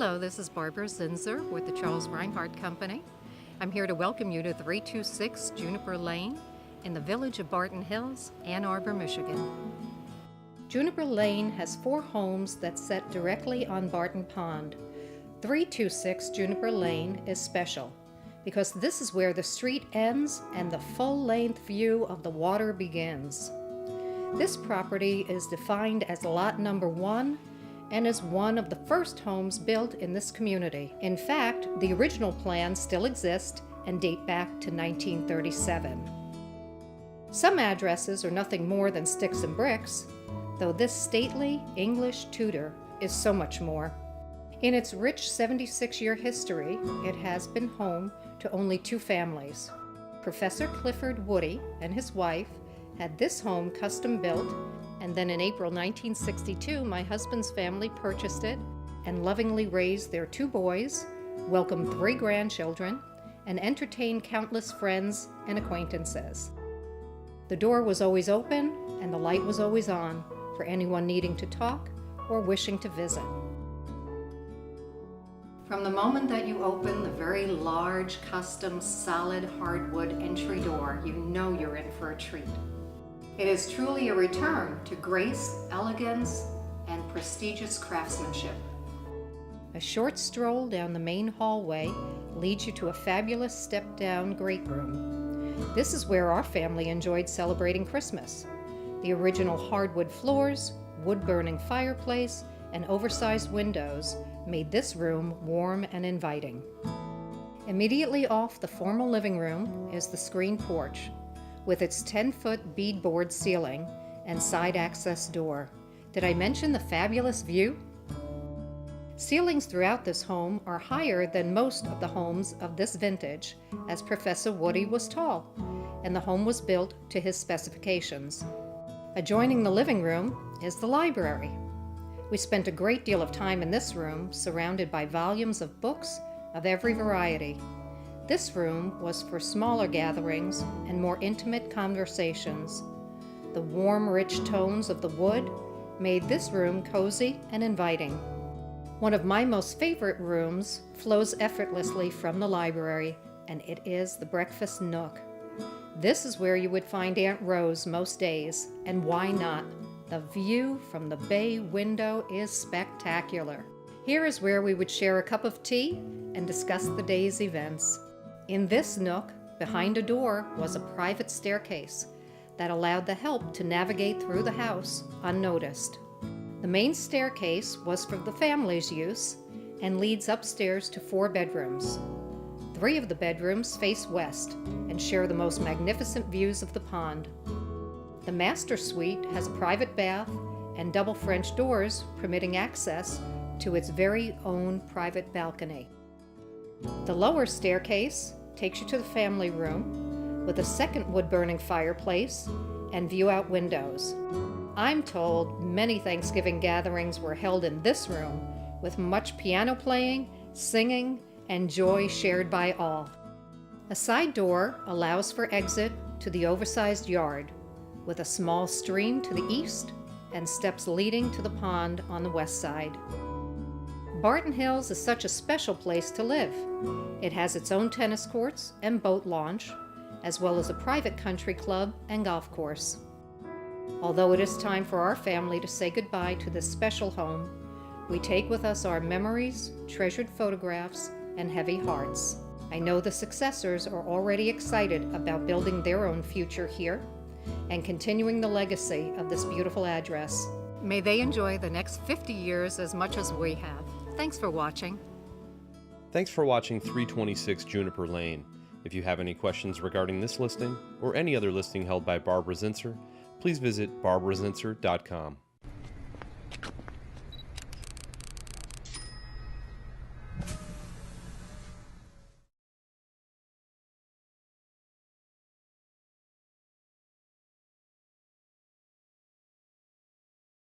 Hello, this is Barbara Zinzer with the Charles Reinhardt Company. I'm here to welcome you to 326 Juniper Lane in the village of Barton Hills, Ann Arbor, Michigan. Juniper Lane has 4 homes that set directly on Barton Pond. 326 Juniper Lane is special because this is where the street ends and the full-length view of the water begins. This property is defined as lot number 1 and is one of the first homes built in this community. In fact, the original plans still exist and date back to 1937. Some addresses are nothing more than sticks and bricks, though this stately English Tudor is so much more. In its rich 76-year history, it has been home to only 2 families. Professor Clifford Woody and his wife had this home custom built, and then in April 1962, my husband's family purchased it and lovingly raised their 2 boys, welcomed 3 grandchildren, and entertained countless friends and acquaintances. The door was always open and the light was always on for anyone needing to talk or wishing to visit. From the moment that you open the very large, custom, solid hardwood entry door, you know you're in for a treat. It is truly a return to grace, elegance, and prestigious craftsmanship. A short stroll down the main hallway leads you to a fabulous step-down great room. This is where our family enjoyed celebrating Christmas. The original hardwood floors, wood-burning fireplace, and oversized windows made this room warm and inviting. Immediately off the formal living room is the screen porch, with its 10-foot beadboard ceiling and side access door. Did I mention the fabulous view? Ceilings throughout this home are higher than most of the homes of this vintage, as Professor Woody was tall, and the home was built to his specifications. Adjoining the living room is the library. We spent a great deal of time in this room, surrounded by volumes of books of every variety. This room was for smaller gatherings and more intimate conversations. The warm, rich tones of the wood made this room cozy and inviting. One of my most favorite rooms flows effortlessly from the library, and it is the breakfast nook. This is where you would find Aunt Rose most days, and why not? The view from the bay window is spectacular. Here is where we would share a cup of tea and discuss the day's events. In this nook, behind a door, was a private staircase that allowed the help to navigate through the house unnoticed. The main staircase was for the family's use and leads upstairs to 4 bedrooms. 3 of the bedrooms face west and share the most magnificent views of the pond. The master suite has a private bath and double French doors permitting access to its very own private balcony. The lower staircase takes you to the family room with a second wood-burning fireplace and view-out windows. I'm told many Thanksgiving gatherings were held in this room with much piano playing, singing, and joy shared by all. A side door allows for exit to the oversized yard, with a small stream to the east and steps leading to the pond on the west side. Barton Hills is such a special place to live. It has its own tennis courts and boat launch, as well as a private country club and golf course. Although it is time for our family to say goodbye to this special home, we take with us our memories, treasured photographs, and heavy hearts. I know the successors are already excited about building their own future here and continuing the legacy of this beautiful address. May they enjoy the next 50 years as much as we have. Thanks for watching. Thanks for watching 326 Juniper Lane. If you have any questions regarding this listing or any other listing held by Barbara Zinzer, please visit barbarazinzer.com.